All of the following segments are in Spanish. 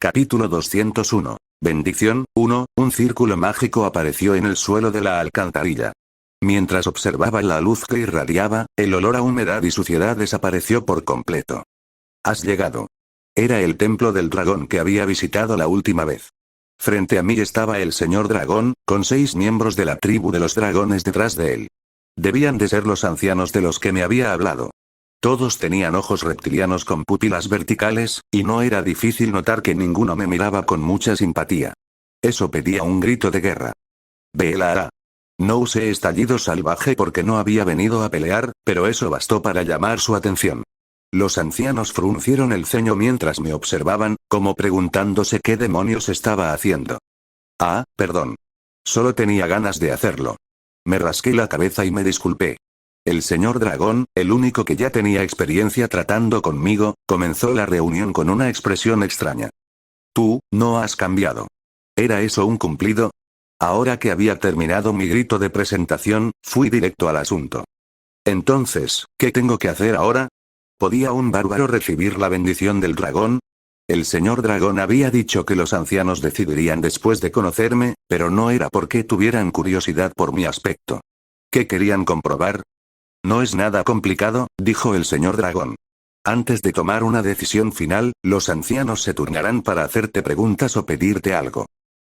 Capítulo 201. Bendición. 1. Un círculo mágico apareció en el suelo de la alcantarilla. Mientras observaba la luz que irradiaba, el olor a humedad y suciedad desapareció por completo. Has llegado. Era el templo del dragón que había visitado la última vez. Frente a mí estaba el señor dragón, con 6 miembros de la tribu de los dragones detrás de él. Debían de ser los ancianos de los que me había hablado. Todos tenían ojos reptilianos con pupilas verticales, y no era difícil notar que ninguno me miraba con mucha simpatía. Eso pedía un grito de guerra. Vela. No usé estallido salvaje porque no había venido a pelear, pero eso bastó para llamar su atención. Los ancianos fruncieron el ceño mientras me observaban, como preguntándose qué demonios estaba haciendo. Ah, perdón. Solo tenía ganas de hacerlo. Me rasqué la cabeza y me disculpé. El señor dragón, el único que ya tenía experiencia tratando conmigo, comenzó la reunión con una expresión extraña. Tú, no has cambiado. ¿Era eso un cumplido? Ahora que había terminado mi grito de presentación, fui directo al asunto. Entonces, ¿qué tengo que hacer ahora? ¿Podía un bárbaro recibir la bendición del dragón? El señor dragón había dicho que los ancianos decidirían después de conocerme, pero no era porque tuvieran curiosidad por mi aspecto. ¿Qué querían comprobar? No es nada complicado, dijo el señor dragón. Antes de tomar una decisión final, los ancianos se turnarán para hacerte preguntas o pedirte algo.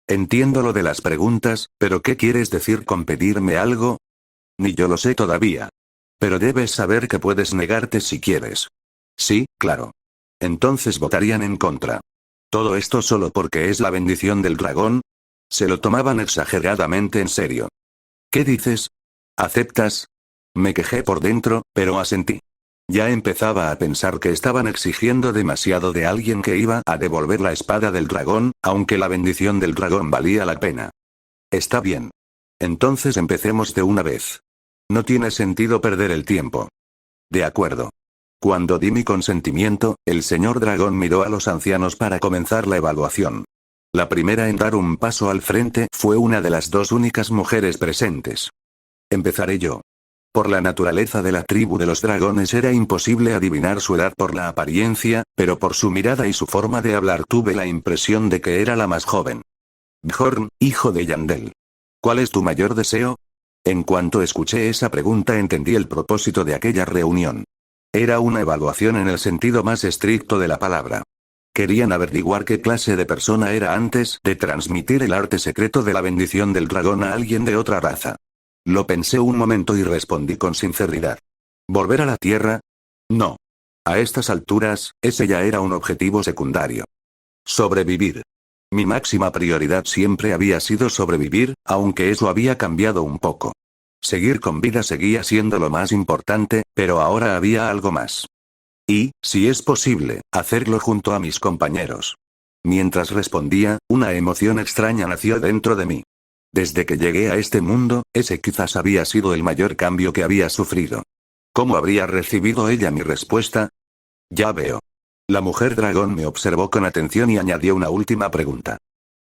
Entiendo lo de las preguntas, pero ¿qué quieres decir con pedirme algo? Ni yo lo sé todavía. Pero debes saber que puedes negarte si quieres. Sí, claro. Entonces votarían en contra. ¿Todo esto solo porque es la bendición del dragón? Se lo tomaban exageradamente en serio. ¿Qué dices? ¿Aceptas? Me quejé por dentro, pero asentí. Ya empezaba a pensar que estaban exigiendo demasiado de alguien que iba a devolver la espada del dragón, aunque la bendición del dragón valía la pena. Está bien. Entonces empecemos de una vez. No tiene sentido perder el tiempo. De acuerdo. Cuando di mi consentimiento, el señor dragón miró a los ancianos para comenzar la evaluación. La primera en dar un paso al frente fue una de las 2 únicas mujeres presentes. Empezaré yo. Por la naturaleza de la tribu de los dragones era imposible adivinar su edad por la apariencia, pero por su mirada y su forma de hablar tuve la impresión de que era la más joven. Bjorn, hijo de Yandel. ¿Cuál es tu mayor deseo? En cuanto escuché esa pregunta entendí el propósito de aquella reunión. Era una evaluación en el sentido más estricto de la palabra. Querían averiguar qué clase de persona era antes de transmitir el arte secreto de la bendición del dragón a alguien de otra raza. Lo pensé un momento y respondí con sinceridad. ¿Volver a la Tierra? No. A estas alturas, ese ya era un objetivo secundario. Sobrevivir. Mi máxima prioridad siempre había sido sobrevivir, aunque eso había cambiado un poco. Seguir con vida seguía siendo lo más importante, pero ahora había algo más. Y, si es posible, hacerlo junto a mis compañeros. Mientras respondía, una emoción extraña nació dentro de mí. Desde que llegué a este mundo, ese quizás había sido el mayor cambio que había sufrido. ¿Cómo habría recibido ella mi respuesta? Ya veo. La mujer dragón me observó con atención y añadió una última pregunta.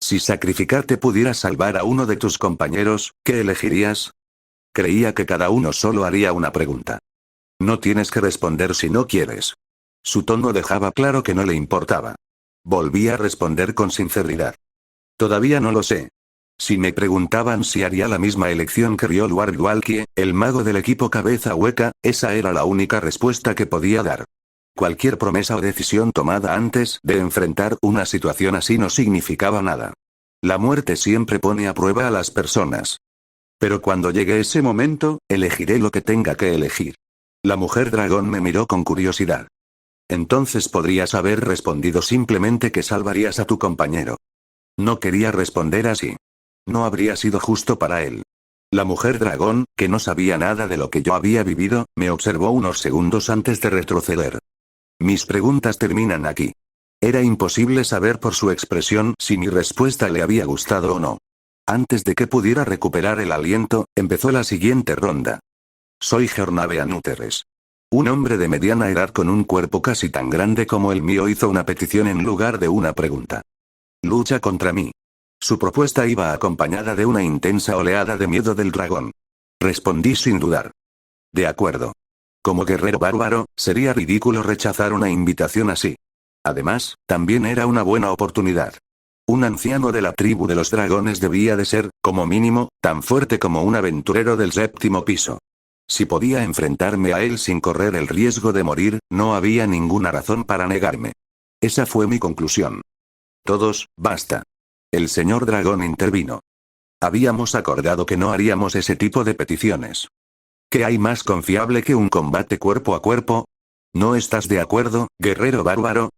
Si sacrificarte pudiera salvar a uno de tus compañeros, ¿qué elegirías? Creía que cada uno solo haría una pregunta. No tienes que responder si no quieres. Su tono dejaba claro que no le importaba. Volví a responder con sinceridad. Todavía no lo sé. Si me preguntaban si haría la misma elección que Riol Warwalkie, el mago del equipo cabeza hueca, esa era la única respuesta que podía dar. Cualquier promesa o decisión tomada antes de enfrentar una situación así no significaba nada. La muerte siempre pone a prueba a las personas. Pero cuando llegue ese momento, elegiré lo que tenga que elegir. La mujer dragón me miró con curiosidad. Entonces podrías haber respondido simplemente que salvarías a tu compañero. No quería responder así. No habría sido justo para él. La mujer dragón, que no sabía nada de lo que yo había vivido, me observó unos segundos antes de retroceder. Mis preguntas terminan aquí. Era imposible saber por su expresión si mi respuesta le había gustado o no. Antes de que pudiera recuperar el aliento, empezó la siguiente ronda. Soy Gernavean Uteres. Un hombre de mediana edad con un cuerpo casi tan grande como el mío hizo una petición en lugar de una pregunta. Lucha contra mí. Su propuesta iba acompañada de una intensa oleada de miedo del dragón. Respondí sin dudar. De acuerdo. Como guerrero bárbaro, sería ridículo rechazar una invitación así. Además, también era una buena oportunidad. Un anciano de la tribu de los dragones debía de ser, como mínimo, tan fuerte como un aventurero del 7º piso. Si podía enfrentarme a él sin correr el riesgo de morir, no había ninguna razón para negarme. Esa fue mi conclusión. Todos, basta. El señor dragón intervino. Habíamos acordado que no haríamos ese tipo de peticiones. ¿Qué hay más confiable que un combate cuerpo a cuerpo? ¿No estás de acuerdo, guerrero bárbaro?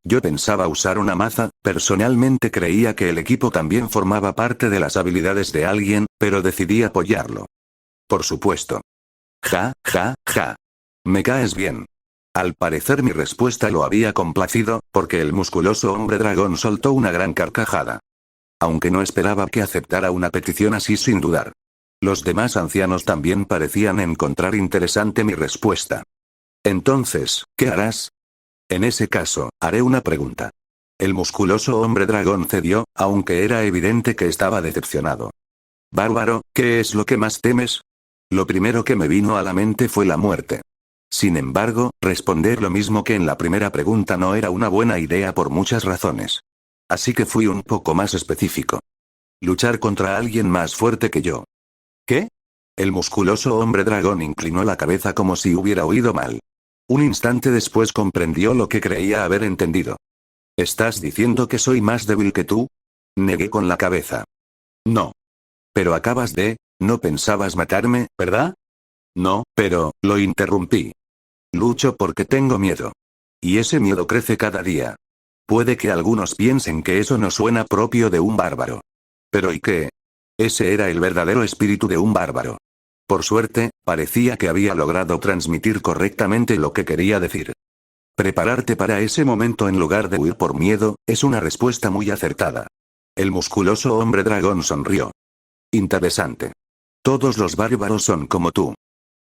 Yo pensaba usar una maza, personalmente creía que el equipo también formaba parte de las habilidades de alguien, pero decidí apoyarlo. Por supuesto. Ja, ja, ja. Me caes bien. Al parecer mi respuesta lo había complacido, porque el musculoso hombre dragón soltó una gran carcajada. Aunque no esperaba que aceptara una petición así sin dudar. Los demás ancianos también parecían encontrar interesante mi respuesta. Entonces, ¿qué harás? En ese caso, haré una pregunta. El musculoso hombre dragón cedió, aunque era evidente que estaba decepcionado. Bárbaro, ¿qué es lo que más temes? Lo primero que me vino a la mente fue la muerte. Sin embargo, responder lo mismo que en la primera pregunta no era una buena idea por muchas razones. Así que fui un poco más específico. Luchar contra alguien más fuerte que yo. ¿Qué? El musculoso hombre dragón inclinó la cabeza como si hubiera oído mal. Un instante después comprendió lo que creía haber entendido. ¿Estás diciendo que soy más débil que tú? Negué con la cabeza. No. Pero no pensabas matarme, ¿verdad? No, pero, lo interrumpí. Lucho porque tengo miedo. Y ese miedo crece cada día. Puede que algunos piensen que eso no suena propio de un bárbaro. Pero ¿y qué? Ese era el verdadero espíritu de un bárbaro. Por suerte, parecía que había logrado transmitir correctamente lo que quería decir. Prepararte para ese momento en lugar de huir por miedo, es una respuesta muy acertada. El musculoso hombre dragón sonrió. Interesante. Todos los bárbaros son como tú.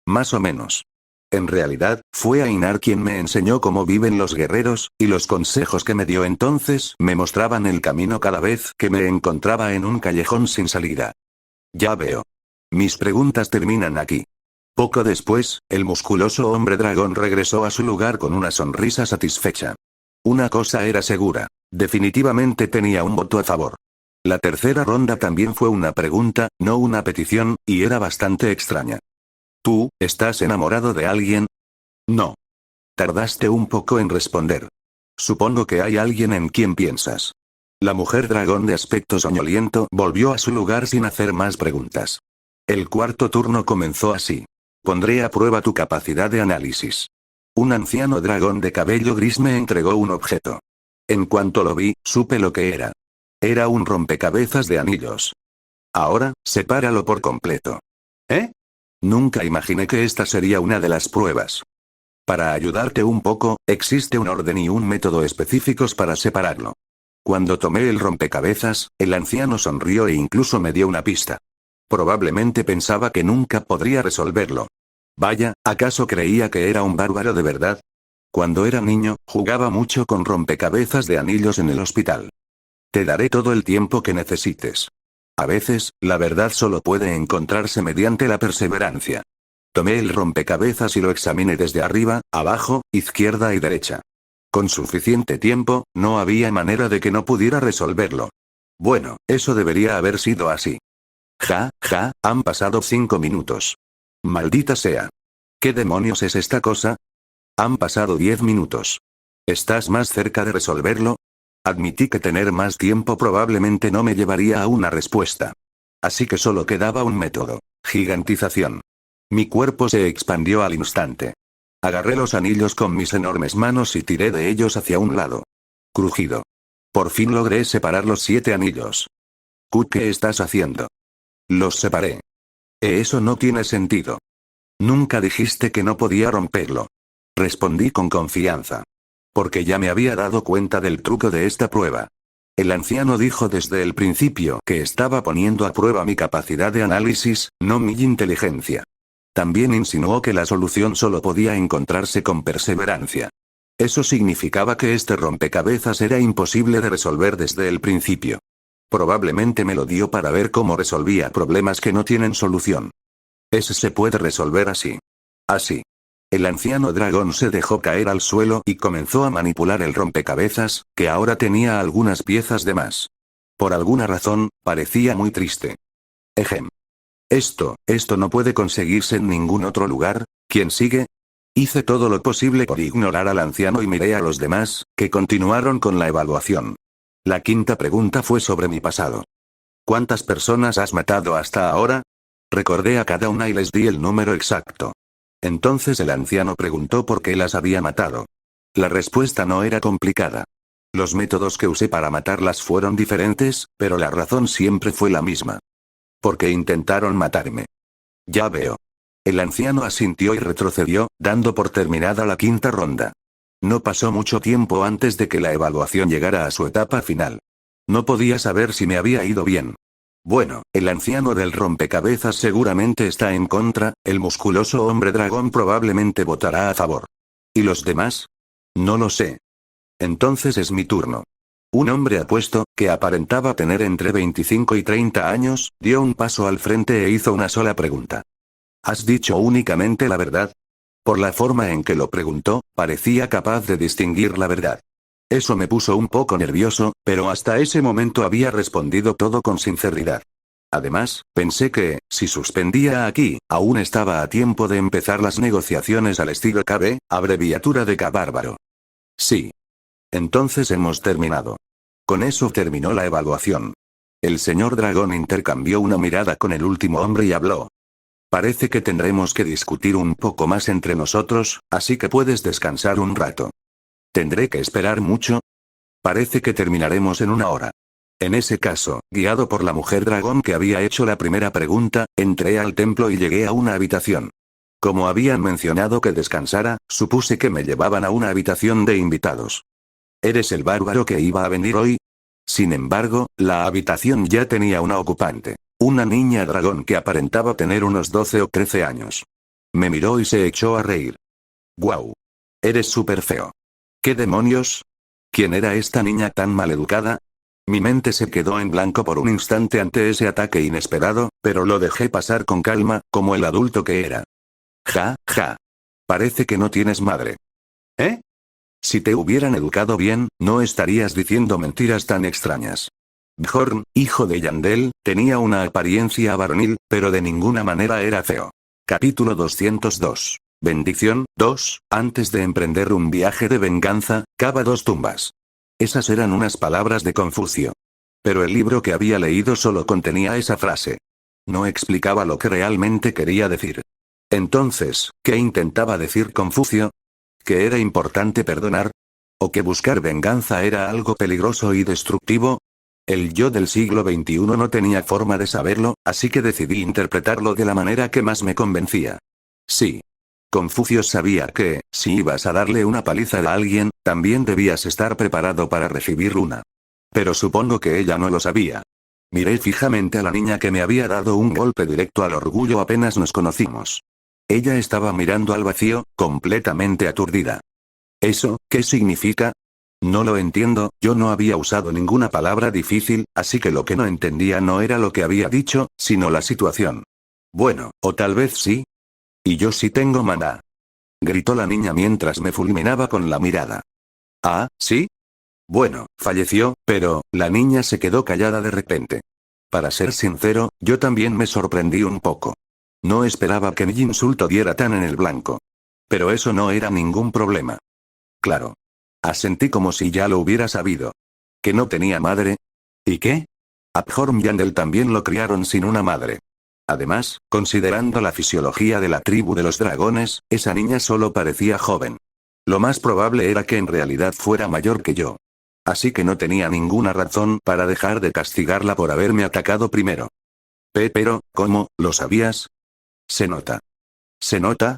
Más o menos. En realidad, fue Ainar quien me enseñó cómo viven los guerreros, y los consejos que me dio entonces me mostraban el camino cada vez que me encontraba en un callejón sin salida. Ya veo. Mis preguntas terminan aquí. Poco después, el musculoso hombre dragón regresó a su lugar con una sonrisa satisfecha. Una cosa era segura. Definitivamente tenía un voto a favor. La tercera ronda también fue una pregunta, no una petición, y era bastante extraña. ¿Tú, estás enamorado de alguien? No. Tardaste un poco en responder. Supongo que hay alguien en quien piensas. La mujer dragón de aspecto soñoliento volvió a su lugar sin hacer más preguntas. El cuarto turno comenzó así. Pondré a prueba tu capacidad de análisis. Un anciano dragón de cabello gris me entregó un objeto. En cuanto lo vi, supe lo que era. Era un rompecabezas de anillos. Ahora, sepáralo por completo. ¿Eh? Nunca imaginé que esta sería una de las pruebas. Para ayudarte un poco, existe un orden y un método específicos para separarlo. Cuando tomé el rompecabezas, el anciano sonrió e incluso me dio una pista. Probablemente pensaba que nunca podría resolverlo. Vaya, ¿acaso creía que era un bárbaro de verdad? Cuando era niño, jugaba mucho con rompecabezas de anillos en el hospital. Te daré todo el tiempo que necesites. A veces, la verdad solo puede encontrarse mediante la perseverancia. Tomé el rompecabezas y lo examiné desde arriba, abajo, izquierda y derecha. Con suficiente tiempo, no había manera de que no pudiera resolverlo. Bueno, eso debería haber sido así. Ja, ja, han pasado 5 minutos. Maldita sea. ¿Qué demonios es esta cosa? Han pasado 10 minutos. ¿Estás más cerca de resolverlo? Admití que tener más tiempo probablemente no me llevaría a una respuesta. Así que solo quedaba un método: gigantización. Mi cuerpo se expandió al instante. Agarré los anillos con mis enormes manos y tiré de ellos hacia un lado. Crujido. Por fin logré separar los 7 anillos. ¿Qué estás haciendo? Los separé. Eso no tiene sentido. Nunca dijiste que no podía romperlo. Respondí con confianza. Porque ya me había dado cuenta del truco de esta prueba. El anciano dijo desde el principio que estaba poniendo a prueba mi capacidad de análisis, no mi inteligencia. También insinuó que la solución solo podía encontrarse con perseverancia. Eso significaba que este rompecabezas era imposible de resolver desde el principio. Probablemente me lo dio para ver cómo resolvía problemas que no tienen solución. Ese se puede resolver así. Así. El anciano dragón se dejó caer al suelo y comenzó a manipular el rompecabezas, que ahora tenía algunas piezas de más. Por alguna razón, parecía muy triste. Ejem. Esto no puede conseguirse en ningún otro lugar. ¿Quién sigue? Hice todo lo posible por ignorar al anciano y miré a los demás, que continuaron con la evaluación. La quinta pregunta fue sobre mi pasado. ¿Cuántas personas has matado hasta ahora? Recordé a cada una y les di el número exacto. Entonces el anciano preguntó por qué las había matado. La respuesta no era complicada. Los métodos que usé para matarlas fueron diferentes, pero la razón siempre fue la misma. Porque intentaron matarme. Ya veo. El anciano asintió y retrocedió, dando por terminada la quinta ronda. No pasó mucho tiempo antes de que la evaluación llegara a su etapa final. No podía saber si me había ido bien. Bueno, el anciano del rompecabezas seguramente está en contra, el musculoso hombre dragón probablemente votará a favor. ¿Y los demás? No lo sé. Entonces es mi turno. Un hombre apuesto, que aparentaba tener entre 25 y 30 años, dio un paso al frente e hizo una sola pregunta. ¿Has dicho únicamente la verdad? Por la forma en que lo preguntó, parecía capaz de distinguir la verdad. Eso me puso un poco nervioso, pero hasta ese momento había respondido todo con sinceridad. Además, pensé que, si suspendía aquí, aún estaba a tiempo de empezar las negociaciones al estilo KB, abreviatura de K bárbaro. Sí. Entonces hemos terminado. Con eso terminó la evaluación. El señor dragón intercambió una mirada con el último hombre y habló. Parece que tendremos que discutir un poco más entre nosotros, así que puedes descansar un rato. ¿Tendré que esperar mucho? Parece que terminaremos en 1 hora. En ese caso, guiado por la mujer dragón que había hecho la primera pregunta, entré al templo y llegué a una habitación. Como habían mencionado que descansara, supuse que me llevaban a una habitación de invitados. ¿Eres el bárbaro que iba a venir hoy? Sin embargo, la habitación ya tenía una ocupante. Una niña dragón que aparentaba tener unos 12 o 13 años. Me miró y se echó a reír. ¡Guau! Eres súper feo. ¿Qué demonios? ¿Quién era esta niña tan maleducada? Mi mente se quedó en blanco por un instante ante ese ataque inesperado, pero lo dejé pasar con calma, como el adulto que era. Ja, ja. Parece que no tienes madre. ¿Eh? Si te hubieran educado bien, no estarías diciendo mentiras tan extrañas. Bjorn, hijo de Yandel, tenía una apariencia varonil, pero de ninguna manera era feo. Capítulo 202. Bendición, 2. Antes de emprender un viaje de venganza, cava 2 tumbas. Esas eran unas palabras de Confucio. Pero el libro que había leído solo contenía esa frase. No explicaba lo que realmente quería decir. Entonces, ¿qué intentaba decir Confucio? ¿Que era importante perdonar? ¿O que buscar venganza era algo peligroso y destructivo? El yo del siglo XXI no tenía forma de saberlo, así que decidí interpretarlo de la manera que más me convencía. Sí. Confucio sabía que, si ibas a darle una paliza a alguien, también debías estar preparado para recibir una. Pero supongo que ella no lo sabía. Miré fijamente a la niña que me había dado un golpe directo al orgullo apenas nos conocimos. Ella estaba mirando al vacío, completamente aturdida. ¿Eso, qué significa? No lo entiendo, yo no había usado ninguna palabra difícil, así que lo que no entendía no era lo que había dicho, sino la situación. Bueno, o tal vez sí. Y yo sí tengo maná. Gritó la niña mientras me fulminaba con la mirada. ¿Ah, sí? Bueno, falleció, pero, la niña se quedó callada de repente. Para ser sincero, yo también me sorprendí un poco. No esperaba que mi insulto diera tan en el blanco. Pero eso no era ningún problema. Claro. Asentí como si ya lo hubiera sabido. ¿Que no tenía madre? ¿Y qué? A Bjorn y Yandel también lo criaron sin una madre. Además, considerando la fisiología de la tribu de los dragones, esa niña solo parecía joven. Lo más probable era que en realidad fuera mayor que yo. Así que no tenía ninguna razón para dejar de castigarla por haberme atacado primero. Pero, ¿cómo, lo sabías? Se nota. ¿Se nota?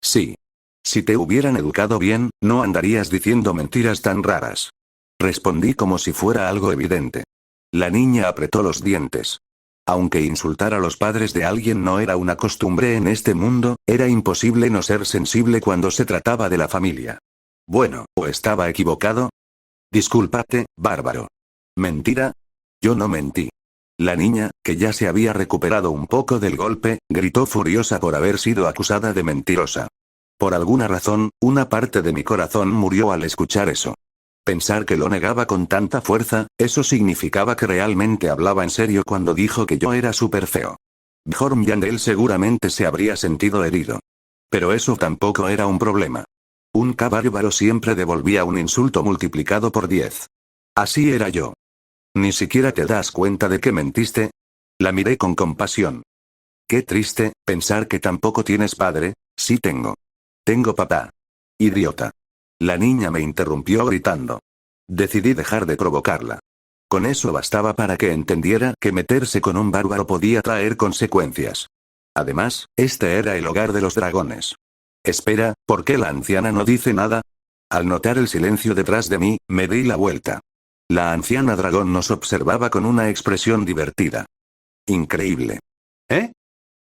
Sí. Si te hubieran educado bien, no andarías diciendo mentiras tan raras. Respondí como si fuera algo evidente. La niña apretó los dientes. Aunque insultar a los padres de alguien no era una costumbre en este mundo, era imposible no ser sensible cuando se trataba de la familia. Bueno, ¿o estaba equivocado? Discúlpate, bárbaro. ¿Mentira? Yo no mentí. La niña, que ya se había recuperado un poco del golpe, gritó furiosa por haber sido acusada de mentirosa. Por alguna razón, una parte de mi corazón murió al escuchar eso. Pensar que lo negaba con tanta fuerza, eso significaba que realmente hablaba en serio cuando dijo que yo era súper feo. Bjorn Yandel seguramente se habría sentido herido. Pero eso tampoco era un problema. Un bárbaro siempre devolvía un insulto multiplicado por 10. Así era yo. ¿Ni siquiera te das cuenta de que mentiste? La miré con compasión. Qué triste, pensar que tampoco tienes padre. Sí tengo. Tengo papá. Idiota. La niña me interrumpió gritando. Decidí dejar de provocarla. Con eso bastaba para que entendiera que meterse con un bárbaro podía traer consecuencias. Además, este era el hogar de los dragones. Espera, ¿por qué la anciana no dice nada? Al notar el silencio detrás de mí, me di la vuelta. La anciana dragón nos observaba con una expresión divertida. Increíble. ¿Eh?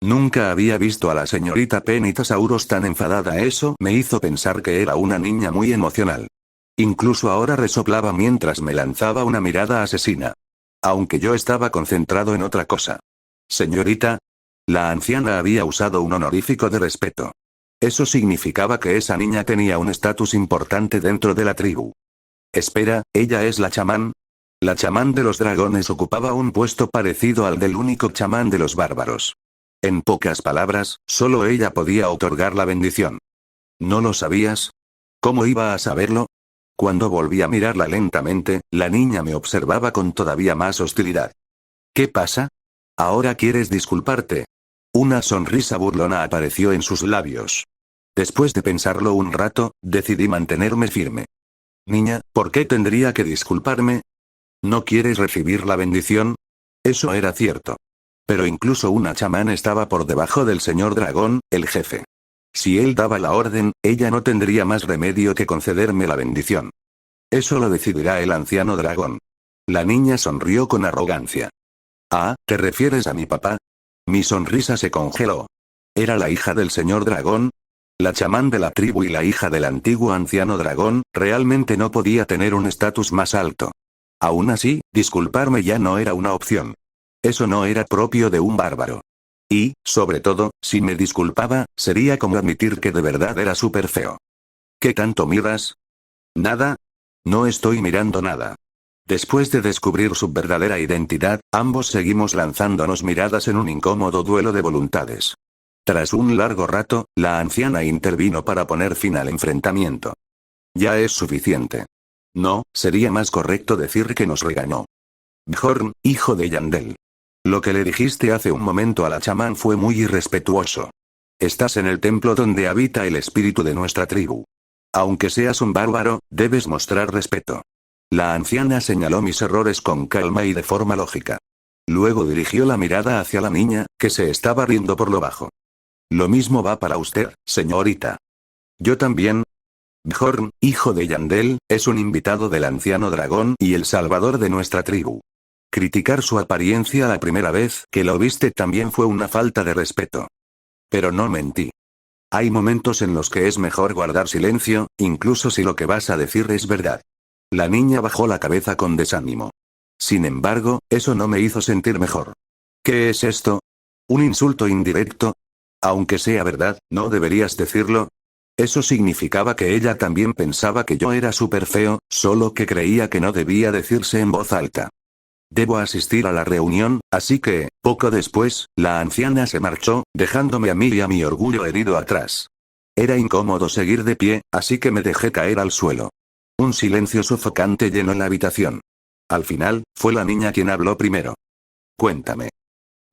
Nunca había visto a la señorita Pentasauros tan enfadada. Eso me hizo pensar que era una niña muy emocional. Incluso ahora resoplaba mientras me lanzaba una mirada asesina. Aunque yo estaba concentrado en otra cosa. Señorita. La anciana había usado un honorífico de respeto. Eso significaba que esa niña tenía un estatus importante dentro de la tribu. Espera, ¿ella es la chamán? La chamán de los dragones ocupaba un puesto parecido al del único chamán de los bárbaros. En pocas palabras, solo ella podía otorgar la bendición. ¿No lo sabías? ¿Cómo iba a saberlo? Cuando volví a mirarla lentamente, la niña me observaba con todavía más hostilidad. ¿Qué pasa? ¿Ahora quieres disculparte? Una sonrisa burlona apareció en sus labios. Después de pensarlo un rato, decidí mantenerme firme. Niña, ¿por qué tendría que disculparme? ¿No quieres recibir la bendición? Eso era cierto. Pero incluso una chamán estaba por debajo del señor dragón, el jefe. Si él daba la orden, ella no tendría más remedio que concederme la bendición. Eso lo decidirá el anciano dragón. La niña sonrió con arrogancia. Ah, ¿te refieres a mi papá? Mi sonrisa se congeló. ¿Era la hija del señor dragón? La chamán de la tribu y la hija del antiguo anciano dragón, realmente no podía tener un estatus más alto. Aún así, disculparme ya no era una opción. Eso no era propio de un bárbaro. Y, sobre todo, si me disculpaba, sería como admitir que de verdad era súper feo. ¿Qué tanto miras? ¿Nada? No estoy mirando nada. Después de descubrir su verdadera identidad, ambos seguimos lanzándonos miradas en un incómodo duelo de voluntades. Tras un largo rato, la anciana intervino para poner fin al enfrentamiento. Ya es suficiente. No, sería más correcto decir que nos regañó. Bjorn, hijo de Yandel. Lo que le dijiste hace un momento a la chamán fue muy irrespetuoso. Estás en el templo donde habita el espíritu de nuestra tribu. Aunque seas un bárbaro, debes mostrar respeto. La anciana señaló mis errores con calma y de forma lógica. Luego dirigió la mirada hacia la niña, que se estaba riendo por lo bajo. Lo mismo va para usted, señorita. Yo también. Bjorn, hijo de Yandel, es un invitado del anciano dragón y el salvador de nuestra tribu. Criticar su apariencia la primera vez que lo viste también fue una falta de respeto. Pero no mentí. Hay momentos en los que es mejor guardar silencio, incluso si lo que vas a decir es verdad. La niña bajó la cabeza con desánimo. Sin embargo, eso no me hizo sentir mejor. ¿Qué es esto? ¿Un insulto indirecto? Aunque sea verdad, ¿no deberías decirlo? Eso significaba que ella también pensaba que yo era súper feo, solo que creía que no debía decirse en voz alta. Debo asistir a la reunión, así que, poco después, la anciana se marchó, dejándome a mí y a mi orgullo herido atrás. Era incómodo seguir de pie, así que me dejé caer al suelo. Un silencio sofocante llenó la habitación. Al final, fue la niña quien habló primero. Cuéntame.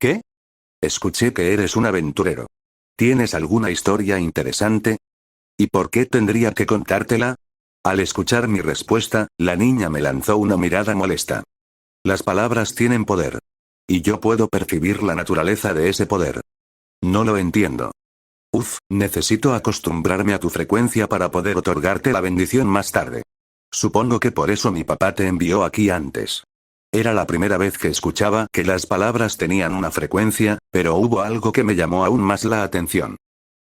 ¿Qué? Escuché que eres un aventurero. ¿Tienes alguna historia interesante? ¿Y por qué tendría que contártela? Al escuchar mi respuesta, la niña me lanzó una mirada molesta. Las palabras tienen poder. Y yo puedo percibir la naturaleza de ese poder. No lo entiendo. Necesito acostumbrarme a tu frecuencia para poder otorgarte la bendición más tarde. Supongo que por eso mi papá te envió aquí antes. Era la primera vez que escuchaba que las palabras tenían una frecuencia, pero hubo algo que me llamó aún más la atención.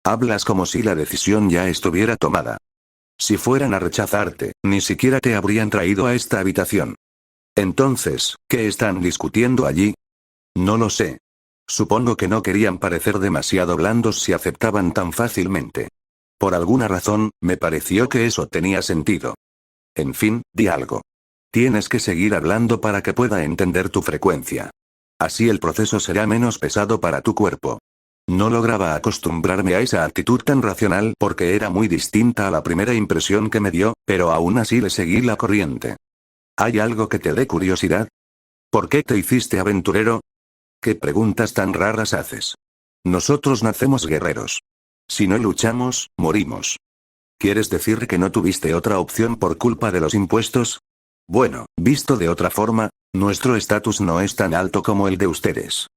Hablas como si la decisión ya estuviera tomada. Si fueran a rechazarte, ni siquiera te habrían traído a esta habitación. Entonces, ¿qué están discutiendo allí? No lo sé. Supongo que no querían parecer demasiado blandos si aceptaban tan fácilmente. Por alguna razón, me pareció que eso tenía sentido. En fin, di algo. Tienes que seguir hablando para que pueda entender tu frecuencia. Así el proceso será menos pesado para tu cuerpo. No lograba acostumbrarme a esa actitud tan racional porque era muy distinta a la primera impresión que me dio, pero aún así le seguí la corriente. ¿Hay algo que te dé curiosidad? ¿Por qué te hiciste aventurero? ¿Qué preguntas tan raras haces? Nosotros nacemos guerreros. Si no luchamos, morimos. ¿Quieres decir que no tuviste otra opción por culpa de los impuestos? Bueno, visto de otra forma, nuestro estatus no es tan alto como el de ustedes.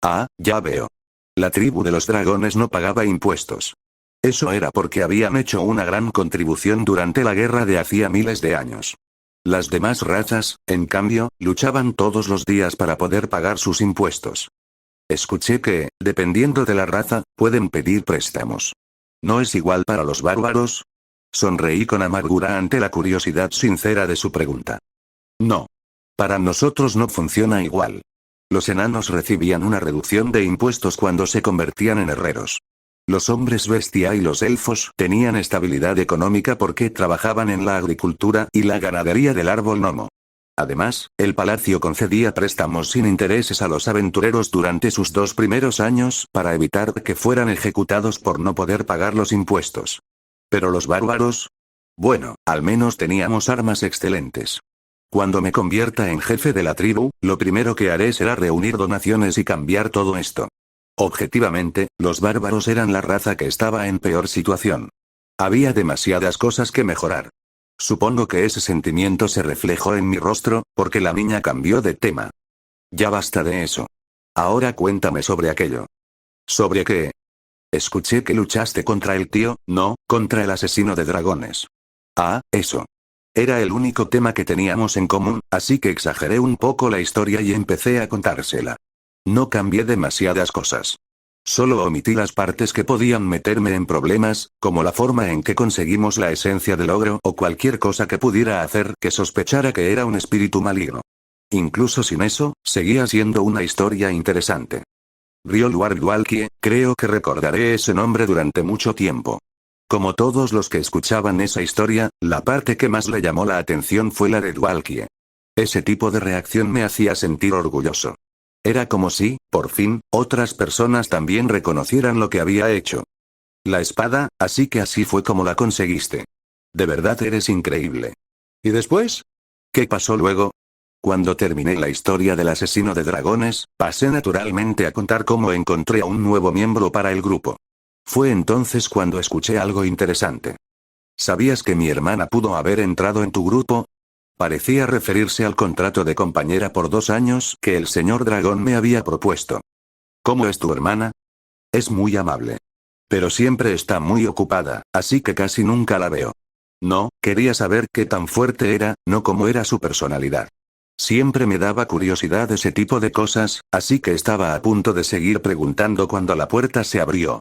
Ah, ya veo. La tribu de los dragones no pagaba impuestos. Eso era porque habían hecho una gran contribución durante la guerra de hacía miles de años. Las demás razas, en cambio, luchaban todos los días para poder pagar sus impuestos. Escuché que, dependiendo de la raza, pueden pedir préstamos. ¿No es igual para los bárbaros? Sonreí con amargura ante la curiosidad sincera de su pregunta. No. Para nosotros no funciona igual. Los enanos recibían una reducción de impuestos cuando se convertían en herreros. Los hombres bestia y los elfos tenían estabilidad económica porque trabajaban en la agricultura y la ganadería del árbol gnomo. Además, el palacio concedía préstamos sin intereses a los aventureros durante sus 2 primeros años para evitar que fueran ejecutados por no poder pagar los impuestos. ¿Pero los bárbaros? Bueno, al menos teníamos armas excelentes. Cuando me convierta en jefe de la tribu, lo primero que haré será reunir donaciones y cambiar todo esto. Objetivamente, los bárbaros eran la raza que estaba en peor situación. Había demasiadas cosas que mejorar. Supongo que ese sentimiento se reflejó en mi rostro, porque la niña cambió de tema. Ya basta de eso. Ahora cuéntame sobre aquello. ¿Sobre qué? Escuché que luchaste contra el tío, no, contra el asesino de dragones. Ah, eso. Era el único tema que teníamos en común, así que exageré un poco la historia y empecé a contársela. No cambié demasiadas cosas. Solo omití las partes que podían meterme en problemas, como la forma en que conseguimos la esencia del ogro o cualquier cosa que pudiera hacer que sospechara que era un espíritu maligno. Incluso sin eso, seguía siendo una historia interesante. Ryolwar-Dwalkie, creo que recordaré ese nombre durante mucho tiempo. Como todos los que escuchaban esa historia, la parte que más le llamó la atención fue la de Dwalkie. Ese tipo de reacción me hacía sentir orgulloso. Era como si, por fin, otras personas también reconocieran lo que había hecho. La espada, así que así fue como la conseguiste. De verdad eres increíble. ¿Y después? ¿Qué pasó luego? Cuando terminé la historia del asesino de dragones, pasé naturalmente a contar cómo encontré a un nuevo miembro para el grupo. Fue entonces cuando escuché algo interesante. ¿Sabías que mi hermana pudo haber entrado en tu grupo? Parecía referirse al contrato de compañera por 2 años que el señor dragón me había propuesto. ¿Cómo es tu hermana? Es muy amable. Pero siempre está muy ocupada, así que casi nunca la veo. No, quería saber qué tan fuerte era, no cómo era su personalidad. Siempre me daba curiosidad ese tipo de cosas, así que estaba a punto de seguir preguntando cuando la puerta se abrió.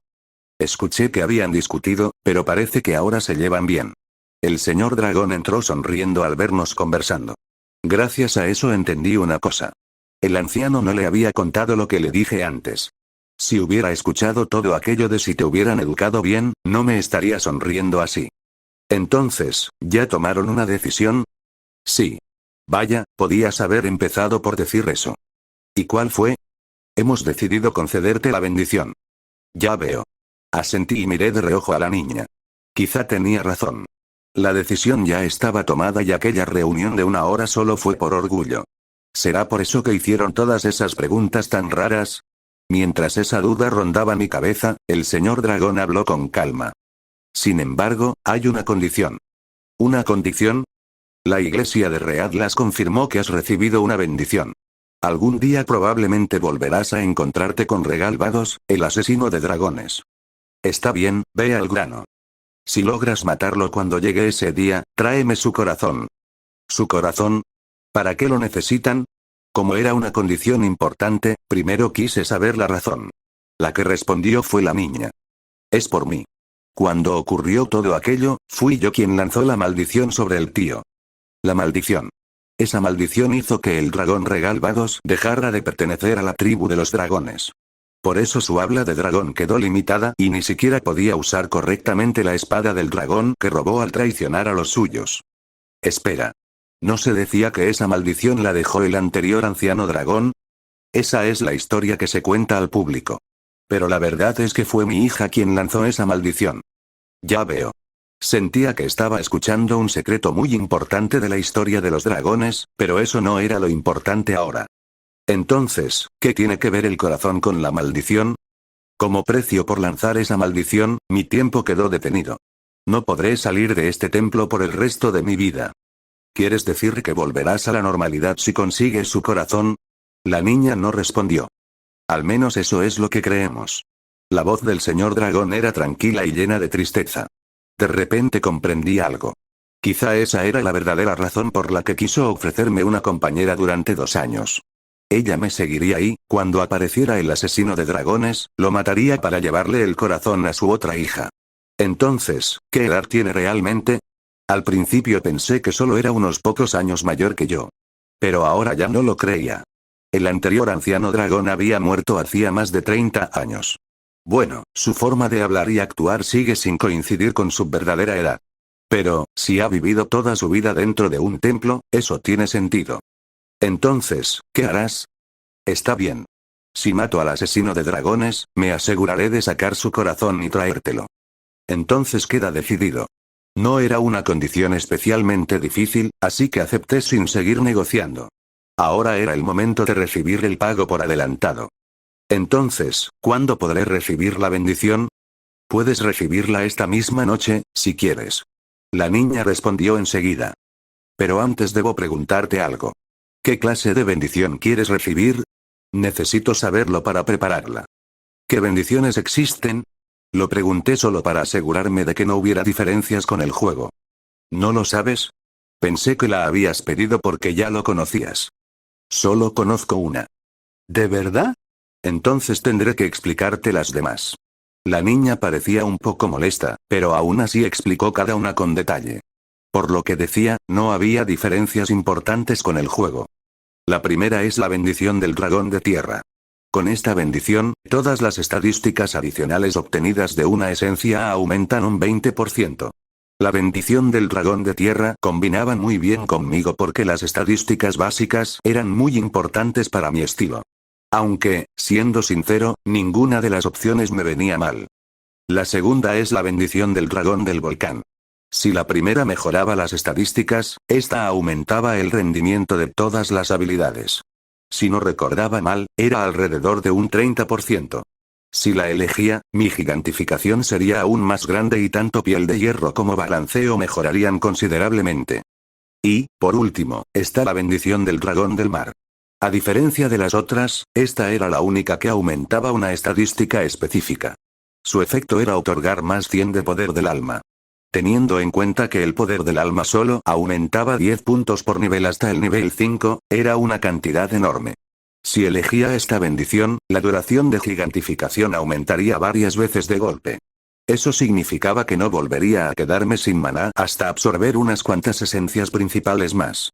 Escuché que habían discutido, pero parece que ahora se llevan bien. El señor dragón entró sonriendo al vernos conversando. Gracias a eso entendí una cosa. El anciano no le había contado lo que le dije antes. Si hubiera escuchado todo aquello de si te hubieran educado bien, no me estaría sonriendo así. Entonces, ¿ya tomaron una decisión? Sí. Vaya, podías haber empezado por decir eso. ¿Y cuál fue? Hemos decidido concederte la bendición. Ya veo. Asentí y miré de reojo a la niña. Quizá tenía razón. La decisión ya estaba tomada y aquella reunión de 1 hora solo fue por orgullo. ¿Será por eso que hicieron todas esas preguntas tan raras? Mientras esa duda rondaba mi cabeza, el señor dragón habló con calma. Sin embargo, hay una condición. ¿Una condición? La iglesia de Readlas confirmó que has recibido una bendición. Algún día probablemente volverás a encontrarte con Regalvados, el asesino de dragones. Está bien, ve al grano. Si logras matarlo cuando llegue ese día, tráeme su corazón. ¿Su corazón? ¿Para qué lo necesitan? Como era una condición importante, primero quise saber la razón. La que respondió fue la niña. Es por mí. Cuando ocurrió todo aquello, fui yo quien lanzó la maldición sobre el tío. La maldición. Esa maldición hizo que el dragón Regalvados dejara de pertenecer a la tribu de los dragones. Por eso su habla de dragón quedó limitada y ni siquiera podía usar correctamente la espada del dragón que robó al traicionar a los suyos. Espera. ¿No se decía que esa maldición la dejó el anterior anciano dragón? Esa es la historia que se cuenta al público. Pero la verdad es que fue mi hija quien lanzó esa maldición. Ya veo. Sentía que estaba escuchando un secreto muy importante de la historia de los dragones, pero eso no era lo importante ahora. Entonces, ¿qué tiene que ver el corazón con la maldición? Como precio por lanzar esa maldición, mi tiempo quedó detenido. No podré salir de este templo por el resto de mi vida. ¿Quieres decir que volverás a la normalidad si consigues su corazón? La niña no respondió. Al menos eso es lo que creemos. La voz del señor dragón era tranquila y llena de tristeza. De repente comprendí algo. Quizá esa era la verdadera razón por la que quiso ofrecerme una compañera durante 2 años. Ella me seguiría y, cuando apareciera el asesino de dragones, lo mataría para llevarle el corazón a su otra hija. Entonces, ¿qué edad tiene realmente? Al principio pensé que solo era unos pocos años mayor que yo. Pero ahora ya no lo creía. El anterior anciano dragón había muerto hacía más de 30 años. Bueno, su forma de hablar y actuar sigue sin coincidir con su verdadera edad. Pero, si ha vivido toda su vida dentro de un templo, eso tiene sentido. Entonces, ¿qué harás? Está bien. Si mato al asesino de dragones, me aseguraré de sacar su corazón y traértelo. Entonces queda decidido. No era una condición especialmente difícil, así que acepté sin seguir negociando. Ahora era el momento de recibir el pago por adelantado. Entonces, ¿cuándo podré recibir la bendición? Puedes recibirla esta misma noche, si quieres. La niña respondió enseguida. Pero antes debo preguntarte algo. ¿Qué clase de bendición quieres recibir? Necesito saberlo para prepararla. ¿Qué bendiciones existen? Lo pregunté solo para asegurarme de que no hubiera diferencias con el juego. ¿No lo sabes? Pensé que la habías pedido porque ya lo conocías. Solo conozco una. ¿De verdad? Entonces tendré que explicarte las demás. La niña parecía un poco molesta, pero aún así explicó cada una con detalle. Por lo que decía, no había diferencias importantes con el juego. La primera es la bendición del dragón de tierra. Con esta bendición, todas las estadísticas adicionales obtenidas de una esencia aumentan un 20%. La bendición del dragón de tierra combinaba muy bien conmigo porque las estadísticas básicas eran muy importantes para mi estilo. Aunque, siendo sincero, ninguna de las opciones me venía mal. La segunda es la bendición del dragón del volcán. Si la primera mejoraba las estadísticas, esta aumentaba el rendimiento de todas las habilidades. Si no recordaba mal, era alrededor de un 30%. Si la elegía, mi gigantificación sería aún más grande y tanto piel de hierro como balanceo mejorarían considerablemente. Y, por último, está la bendición del dragón del mar. A diferencia de las otras, esta era la única que aumentaba una estadística específica. Su efecto era otorgar más 100 de poder del alma. Teniendo en cuenta que el poder del alma solo aumentaba 10 puntos por nivel hasta el nivel 5, era una cantidad enorme. Si elegía esta bendición, la duración de gigantificación aumentaría varias veces de golpe. Eso significaba que no volvería a quedarme sin maná hasta absorber unas cuantas esencias principales más.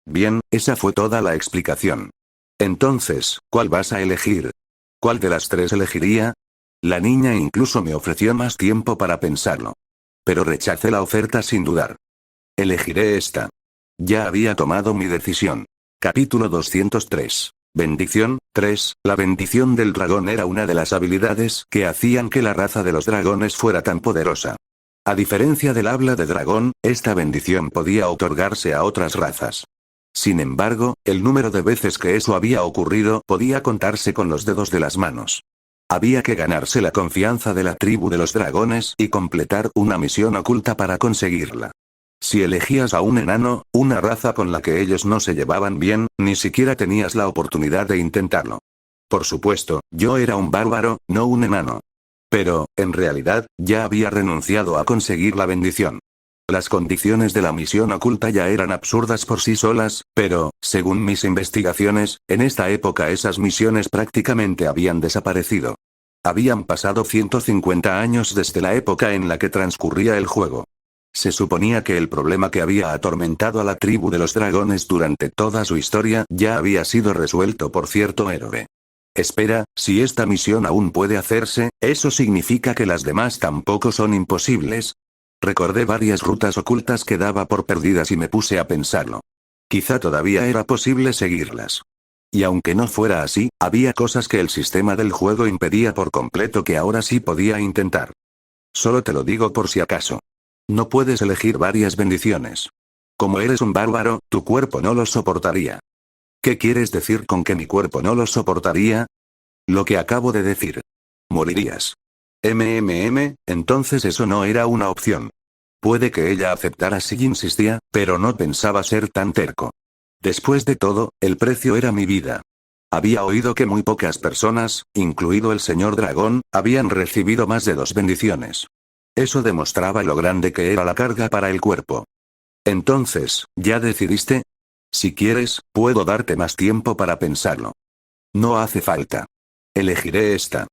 Bien, esa fue toda la explicación. Entonces, ¿cuál vas a elegir? ¿Cuál de las 3 elegiría? La niña incluso me ofreció más tiempo para pensarlo. Pero rechacé la oferta sin dudar. Elegiré esta. Ya había tomado mi decisión. Capítulo 203. Bendición, 3. La bendición del dragón era una de las habilidades que hacían que la raza de los dragones fuera tan poderosa. A diferencia del habla de dragón, esta bendición podía otorgarse a otras razas. Sin embargo, el número de veces que eso había ocurrido podía contarse con los dedos de las manos. Había que ganarse la confianza de la tribu de los dragones y completar una misión oculta para conseguirla. Si elegías a un enano, una raza con la que ellos no se llevaban bien, ni siquiera tenías la oportunidad de intentarlo. Por supuesto, yo era un bárbaro, no un enano. Pero, en realidad, ya había renunciado a conseguir la bendición. Las condiciones de la misión oculta ya eran absurdas por sí solas, pero, según mis investigaciones, en esta época esas misiones prácticamente habían desaparecido. Habían pasado 150 años desde la época en la que transcurría el juego. Se suponía que el problema que había atormentado a la tribu de los dragones durante toda su historia ya había sido resuelto por cierto héroe. Espera, si esta misión aún puede hacerse, ¿eso significa que las demás tampoco son imposibles? Recordé varias rutas ocultas que daba por perdidas y me puse a pensarlo. Quizá todavía era posible seguirlas. Y aunque no fuera así, había cosas que el sistema del juego impedía por completo que ahora sí podía intentar. Solo te lo digo por si acaso. No puedes elegir varias bendiciones. Como eres un bárbaro, tu cuerpo no lo soportaría. ¿Qué quieres decir con que mi cuerpo no lo soportaría? Lo que acabo de decir. Morirías. Entonces eso no era una opción. Puede que ella aceptara si insistía, pero no pensaba ser tan terco. Después de todo, el precio era mi vida. Había oído que muy pocas personas, incluido el señor dragón, habían recibido más de 2 bendiciones. Eso demostraba lo grande que era la carga para el cuerpo. Entonces, ¿ya decidiste? Si quieres, puedo darte más tiempo para pensarlo. No hace falta. Elegiré esta.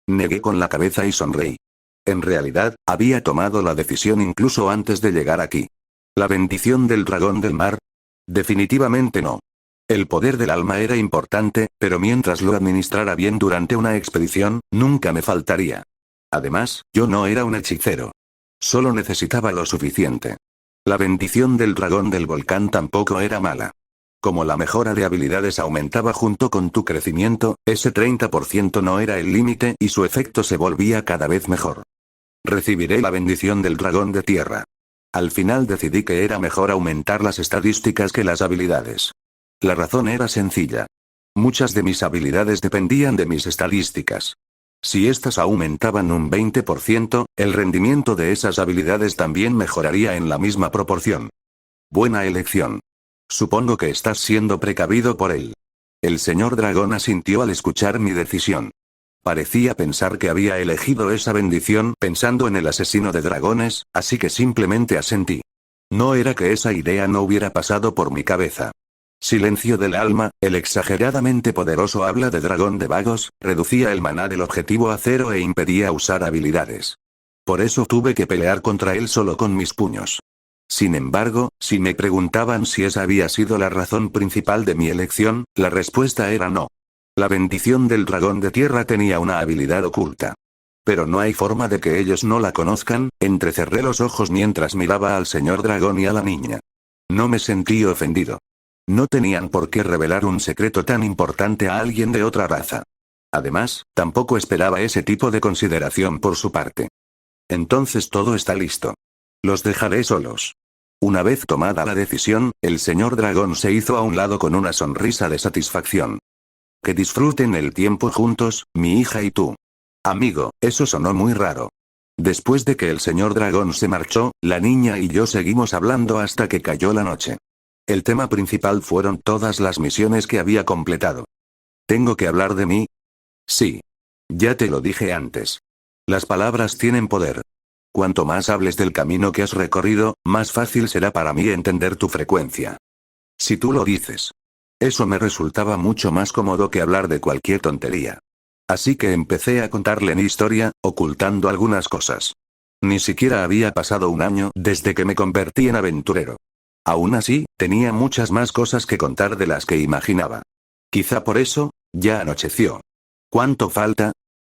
Negué con la cabeza y sonreí. En realidad, había tomado la decisión incluso antes de llegar aquí. ¿La bendición del dragón del mar? Definitivamente no. El poder del alma era importante, pero mientras lo administrara bien durante una expedición, nunca me faltaría. Además, yo no era un hechicero. Solo necesitaba lo suficiente. La bendición del dragón del volcán tampoco era mala. Como la mejora de habilidades aumentaba junto con tu crecimiento, ese 30% no era el límite y su efecto se volvía cada vez mejor. Recibiré la bendición del dragón de tierra. Al final decidí que era mejor aumentar las estadísticas que las habilidades. La razón era sencilla. Muchas de mis habilidades dependían de mis estadísticas. Si estas aumentaban un 20%, el rendimiento de esas habilidades también mejoraría en la misma proporción. Buena elección. Supongo que estás siendo precavido por él. El señor dragón asintió al escuchar mi decisión. Parecía pensar que había elegido esa bendición pensando en el asesino de dragones, así que simplemente asentí. No era que esa idea no hubiera pasado por mi cabeza. Silencio del alma, el exageradamente poderoso habla de dragón de vagos, reducía el maná del objetivo a 0 e impedía usar habilidades. Por eso tuve que pelear contra él solo con mis puños. Sin embargo, si me preguntaban si esa había sido la razón principal de mi elección, la respuesta era no. La bendición del dragón de tierra tenía una habilidad oculta. Pero no hay forma de que ellos no la conozcan. Entrecerré los ojos mientras miraba al señor dragón y a la niña. No me sentí ofendido. No tenían por qué revelar un secreto tan importante a alguien de otra raza. Además, tampoco esperaba ese tipo de consideración por su parte. Entonces todo está listo. Los dejaré solos. Una vez tomada la decisión, el señor dragón se hizo a un lado con una sonrisa de satisfacción. Que disfruten el tiempo juntos, mi hija y tú. Amigo, eso sonó muy raro. Después de que el señor dragón se marchó, la niña y yo seguimos hablando hasta que cayó la noche. El tema principal fueron todas las misiones que había completado. ¿Tengo que hablar de mí? Sí. Ya te lo dije antes. Las palabras tienen poder. Cuanto más hables del camino que has recorrido, más fácil será para mí entender tu frecuencia. Si tú lo dices. Eso me resultaba mucho más cómodo que hablar de cualquier tontería. Así que empecé a contarle mi historia, ocultando algunas cosas. Ni siquiera había pasado un año desde que me convertí en aventurero. Aún así, tenía muchas más cosas que contar de las que imaginaba. Quizá por eso, ya anocheció. ¿Cuánto falta?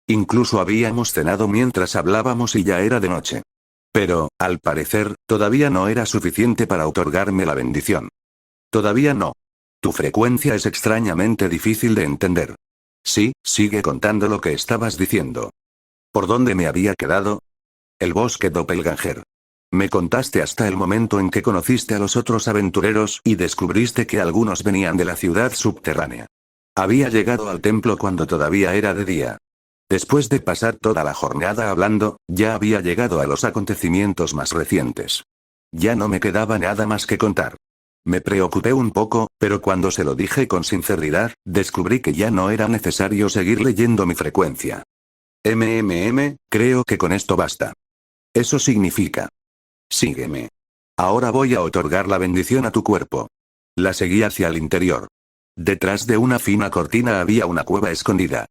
Incluso habíamos cenado mientras hablábamos y ya era de noche. Pero, al parecer, todavía no era suficiente para otorgarme la bendición. Todavía no. Tu frecuencia es extrañamente difícil de entender. Sí, sigue contando lo que estabas diciendo. ¿Por dónde me había quedado? El bosque Doppelganger. Me contaste hasta el momento en que conociste a los otros aventureros y descubriste que algunos venían de la ciudad subterránea. Había llegado al templo cuando todavía era de día. Después de pasar toda la jornada hablando, ya había llegado a los acontecimientos más recientes. Ya no me quedaba nada más que contar. Me preocupé un poco, pero cuando se lo dije con sinceridad, descubrí que ya no era necesario seguir leyendo mi frecuencia. Creo que con esto basta. Eso significa. Sígueme. Ahora voy a otorgar la bendición a tu cuerpo. La seguí hacia el interior. Detrás de una fina cortina había una cueva escondida.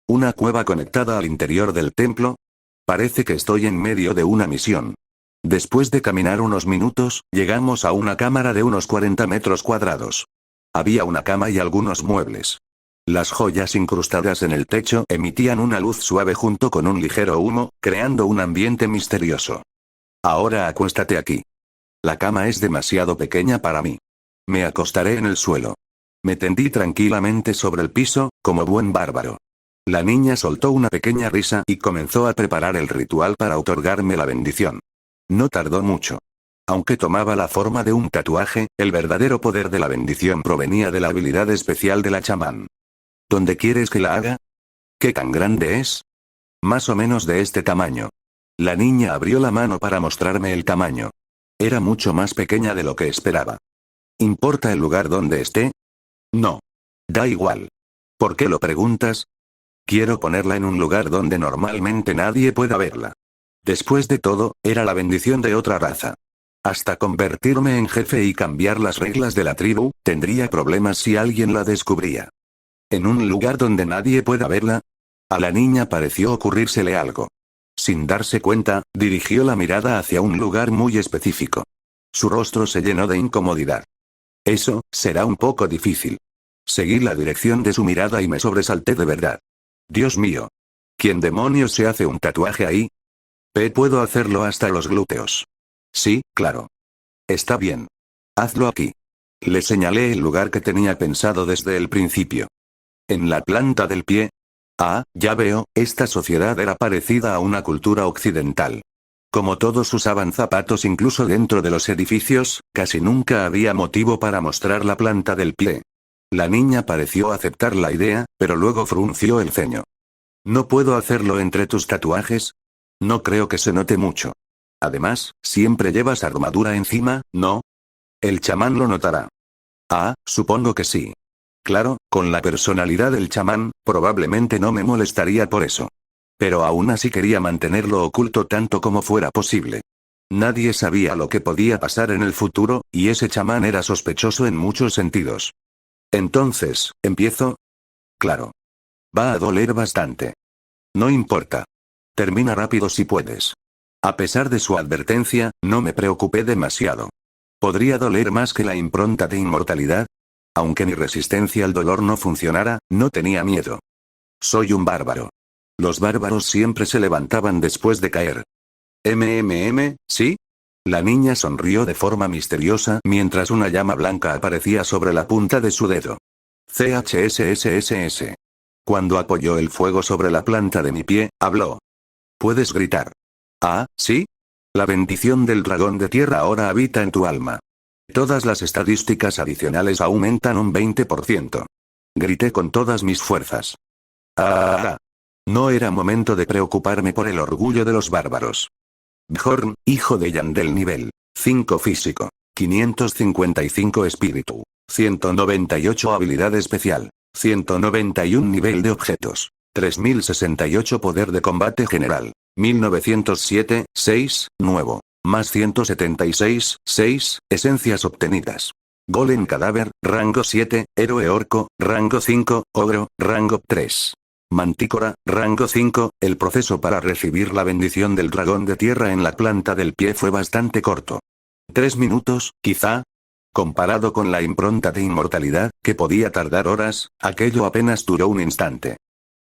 ¿Una cueva conectada al interior del templo? Parece que estoy en medio de una misión. Después de caminar unos minutos, llegamos a una cámara de unos 40 metros cuadrados. Había una cama y algunos muebles. Las joyas incrustadas en el techo emitían una luz suave junto con un ligero humo, creando un ambiente misterioso. Ahora acuéstate aquí. La cama es demasiado pequeña para mí. Me acostaré en el suelo. Me tendí tranquilamente sobre el piso, como buen bárbaro. La niña soltó una pequeña risa y comenzó a preparar el ritual para otorgarme la bendición. No tardó mucho. Aunque tomaba la forma de un tatuaje, el verdadero poder de la bendición provenía de la habilidad especial de la chamán. ¿Dónde quieres que la haga? ¿Qué tan grande es? Más o menos de este tamaño. La niña abrió la mano para mostrarme el tamaño. Era mucho más pequeña de lo que esperaba. ¿Importa el lugar donde esté? No. Da igual. ¿Por qué lo preguntas? Quiero ponerla en un lugar donde normalmente nadie pueda verla. Después de todo, era la bendición de otra raza. Hasta convertirme en jefe y cambiar las reglas de la tribu, tendría problemas si alguien la descubría. ¿En un lugar donde nadie pueda verla? A la niña pareció ocurrírsele algo. Sin darse cuenta, dirigió la mirada hacia un lugar muy específico. Su rostro se llenó de incomodidad. Eso, será un poco difícil. Seguí la dirección de su mirada y me sobresalté de verdad. Dios mío. ¿Quién demonios se hace un tatuaje ahí? Puedo hacerlo hasta los glúteos. Sí, claro. Está bien. Hazlo aquí. Le señalé el lugar que tenía pensado desde el principio. En la planta del pie. Ah, ya veo, esta sociedad era parecida a una cultura occidental. Como todos usaban zapatos incluso dentro de los edificios, casi nunca había motivo para mostrar la planta del pie. La niña pareció aceptar la idea, pero luego frunció el ceño. ¿No puedo hacerlo entre tus tatuajes? No creo que se note mucho. Además, siempre llevas armadura encima, ¿no? El chamán lo notará. Ah, supongo que sí. Claro, con la personalidad del chamán, probablemente no me molestaría por eso. Pero aún así quería mantenerlo oculto tanto como fuera posible. Nadie sabía lo que podía pasar en el futuro, y ese chamán era sospechoso en muchos sentidos. Entonces, ¿empiezo? Claro. Va a doler bastante. No importa. Termina rápido si puedes. A pesar de su advertencia, no me preocupé demasiado. ¿Podría doler más que la impronta de inmortalidad? Aunque mi resistencia al dolor no funcionara, no tenía miedo. Soy un bárbaro. Los bárbaros siempre se levantaban después de caer. ¿Sí? La niña sonrió de forma misteriosa mientras una llama blanca aparecía sobre la punta de su dedo. CHSSSS. Cuando apoyó el fuego sobre la planta de mi pie, habló. Puedes gritar. Ah, ¿sí? La bendición del dragón de tierra ahora habita en tu alma. Todas las estadísticas adicionales aumentan un 20%. Grité con todas mis fuerzas. Ah. No era momento de preocuparme por el orgullo de los bárbaros. Bjorn, hijo de Yandel nivel 5 físico, 555 espíritu, 198 habilidad especial, 191 nivel de objetos, 3068 poder de combate general, 1907, 6, nuevo, más 176, 6, esencias obtenidas. Golem cadáver, rango 7, héroe orco, rango 5, ogro, rango 3. Mantícora, rango 5, el proceso para recibir la bendición del dragón de tierra en la planta del pie fue bastante corto. 3 minutos, quizá. Comparado con la impronta de inmortalidad, que podía tardar horas, aquello apenas duró un instante.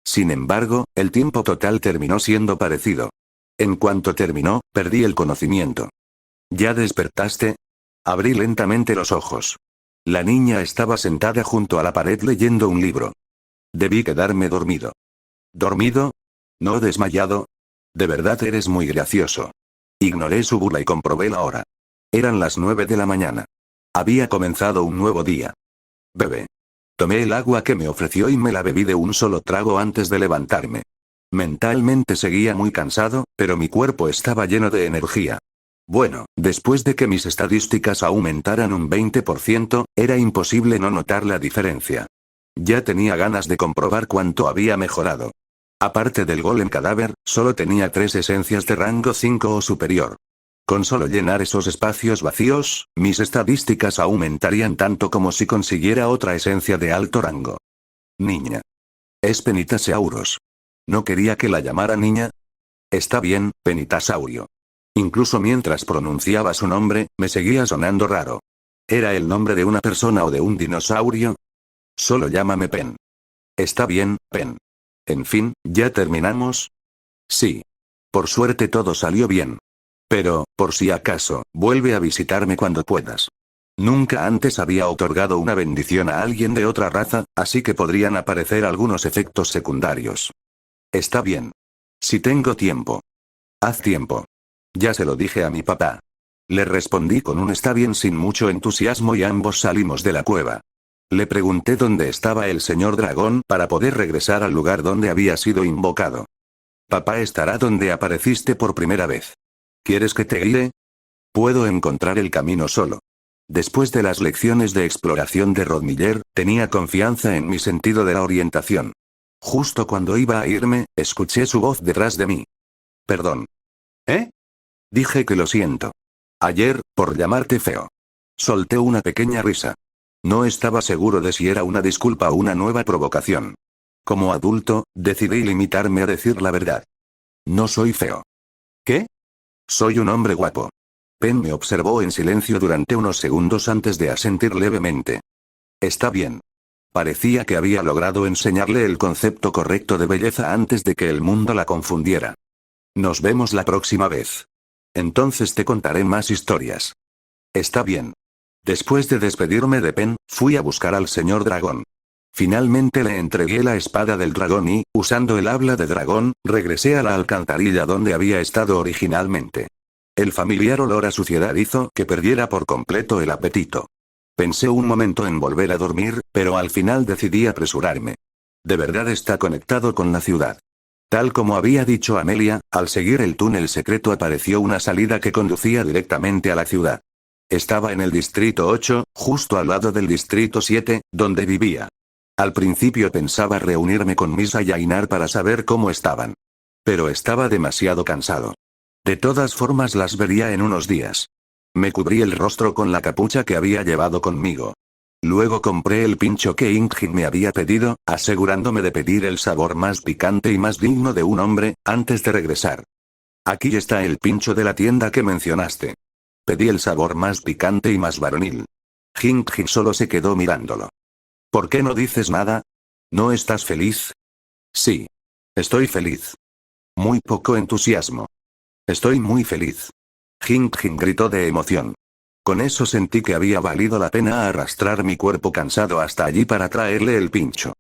Sin embargo, el tiempo total terminó siendo parecido. En cuanto terminó, perdí el conocimiento. ¿Ya despertaste? Abrí lentamente los ojos. La niña estaba sentada junto a la pared leyendo un libro. Debí quedarme dormido. ¿Dormido? ¿No desmayado? De verdad eres muy gracioso. Ignoré su burla y comprobé la hora. Eran las 9 de la mañana. Había comenzado un nuevo día. Bebé. Tomé el agua que me ofreció y me la bebí de un solo trago antes de levantarme. Mentalmente seguía muy cansado, pero mi cuerpo estaba lleno de energía. Bueno, después de que mis estadísticas aumentaran un 20%, era imposible no notar la diferencia. Ya tenía ganas de comprobar cuánto había mejorado. Aparte del golem cadáver, solo tenía 3 esencias de rango 5 o superior. Con solo llenar esos espacios vacíos, mis estadísticas aumentarían tanto como si consiguiera otra esencia de alto rango. Niña. Es Penitasauros. ¿No quería que la llamara niña? Está bien, Penitasaurio. Incluso mientras pronunciaba su nombre, me seguía sonando raro. ¿Era el nombre de una persona o de un dinosaurio? Solo llámame Pen. Está bien, Pen. En fin, ¿ya terminamos? Sí. Por suerte todo salió bien. Pero, por si acaso, vuelve a visitarme cuando puedas. Nunca antes había otorgado una bendición a alguien de otra raza, así que podrían aparecer algunos efectos secundarios. Está bien. Si tengo tiempo. Haz tiempo. Ya se lo dije a mi papá. Le respondí con un está bien sin mucho entusiasmo y ambos salimos de la cueva. Le pregunté dónde estaba el señor dragón para poder regresar al lugar donde había sido invocado. Papá estará donde apareciste por primera vez. ¿Quieres que te guíe? Puedo encontrar el camino solo. Después de las lecciones de exploración de Rodmiller, tenía confianza en mi sentido de la orientación. Justo cuando iba a irme, escuché su voz detrás de mí. Perdón. ¿Eh? Dije que lo siento. Ayer, por llamarte feo. Solté una pequeña risa. No estaba seguro de si era una disculpa o una nueva provocación. Como adulto, decidí limitarme a decir la verdad. No soy feo. ¿Qué? Soy un hombre guapo. Pen me observó en silencio durante unos segundos antes de asentir levemente. Está bien. Parecía que había logrado enseñarle el concepto correcto de belleza antes de que el mundo la confundiera. Nos vemos la próxima vez. Entonces te contaré más historias. Está bien. Después de despedirme de Pen, fui a buscar al señor dragón. Finalmente le entregué la espada del dragón y, usando el habla de dragón, regresé a la alcantarilla donde había estado originalmente. El familiar olor a suciedad hizo que perdiera por completo el apetito. Pensé un momento en volver a dormir, pero al final decidí apresurarme. De verdad está conectado con la ciudad. Tal como había dicho Amelia, al seguir el túnel secreto apareció una salida que conducía directamente a la ciudad. Estaba en el distrito 8, justo al lado del distrito 7, donde vivía. Al principio pensaba reunirme con Misa y Ainar para saber cómo estaban. Pero estaba demasiado cansado. De todas formas las vería en unos días. Me cubrí el rostro con la capucha que había llevado conmigo. Luego compré el pincho que Ingjin me había pedido, asegurándome de pedir el sabor más picante y más digno de un hombre, antes de regresar. Aquí está el pincho de la tienda que mencionaste. Pedí el sabor más picante y más varonil. Ingjin solo se quedó mirándolo. ¿Por qué no dices nada? ¿No estás feliz? Sí. Estoy feliz. Muy poco entusiasmo. Estoy muy feliz. Ingjin gritó de emoción. Con eso sentí que había valido la pena arrastrar mi cuerpo cansado hasta allí para traerle el pincho.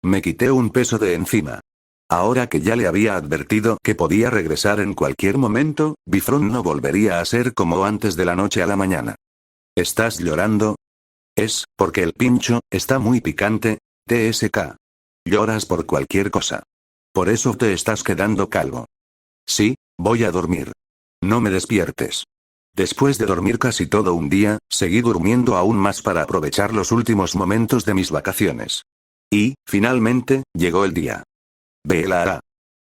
Me quité un peso de encima. Ahora que ya le había advertido que podía regresar en cualquier momento, Bifrost no volvería a ser como antes de la noche a la mañana. ¿Estás llorando? Es, porque el pincho, está muy picante, TSK. Lloras por cualquier cosa. Por eso te estás quedando calvo. Sí, voy a dormir. No me despiertes. Después de dormir casi todo un día, seguí durmiendo aún más para aprovechar los últimos momentos de mis vacaciones. Y, finalmente, llegó el día. Vela.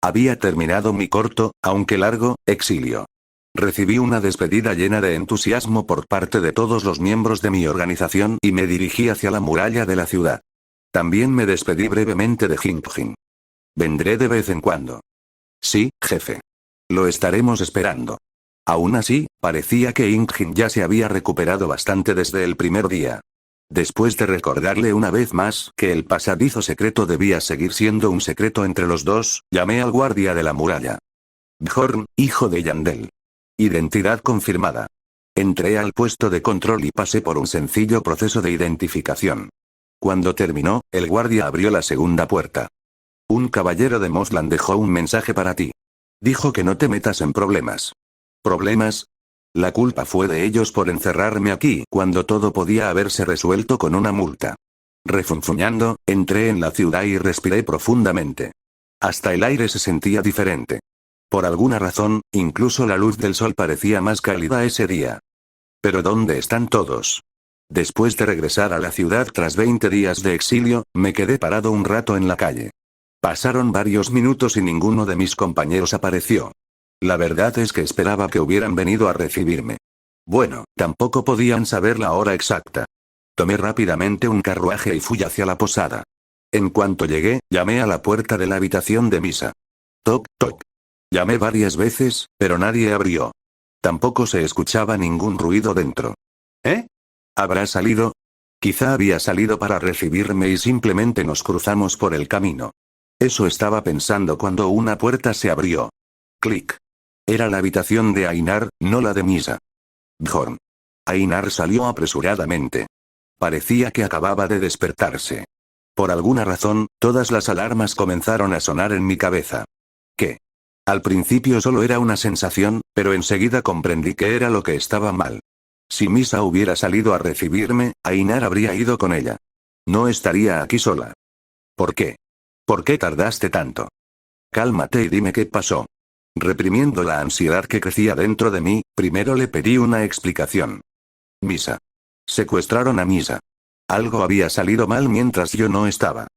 Había terminado mi corto, aunque largo, exilio. Recibí una despedida llena de entusiasmo por parte de todos los miembros de mi organización y me dirigí hacia la muralla de la ciudad. También me despedí brevemente de Ingjin. Vendré de vez en cuando. Sí, jefe. Lo estaremos esperando. Aún así, parecía que Ingjin ya se había recuperado bastante desde el primer día. Después de recordarle una vez más que el pasadizo secreto debía seguir siendo un secreto entre los dos, llamé al guardia de la muralla. Bjorn, hijo de Yandel. Identidad confirmada. Entré al puesto de control y pasé por un sencillo proceso de identificación. Cuando terminó, el guardia abrió la segunda puerta. Un caballero de Mosland dejó un mensaje para ti. Dijo que no te metas en problemas. ¿Problemas? La culpa fue de ellos por encerrarme aquí cuando todo podía haberse resuelto con una multa. Refunfuñando, entré en la ciudad y respiré profundamente. Hasta el aire se sentía diferente. Por alguna razón, incluso la luz del sol parecía más cálida ese día. ¿Pero dónde están todos? Después de regresar a la ciudad tras 20 días de exilio, me quedé parado un rato en la calle. Pasaron varios minutos y ninguno de mis compañeros apareció. La verdad es que esperaba que hubieran venido a recibirme. Bueno, tampoco podían saber la hora exacta. Tomé rápidamente un carruaje y fui hacia la posada. En cuanto llegué, llamé a la puerta de la habitación de Misa. Toc, toc. Llamé varias veces, pero nadie abrió. Tampoco se escuchaba ningún ruido dentro. ¿Eh? ¿Habrá salido? Quizá había salido para recibirme y simplemente nos cruzamos por el camino. Eso estaba pensando cuando una puerta se abrió. Clic. Era la habitación de Ainar, no la de Misa. Bjorn. Ainar salió apresuradamente. Parecía que acababa de despertarse. Por alguna razón, todas las alarmas comenzaron a sonar en mi cabeza. ¿Qué? Al principio solo era una sensación, pero enseguida comprendí que era lo que estaba mal. Si Misa hubiera salido a recibirme, Ainar habría ido con ella. No estaría aquí sola. ¿Por qué? ¿Por qué tardaste tanto? Cálmate y dime qué pasó. Reprimiendo la ansiedad que crecía dentro de mí, primero le pedí una explicación. Misa. Secuestraron a Misa. Algo había salido mal mientras yo no estaba.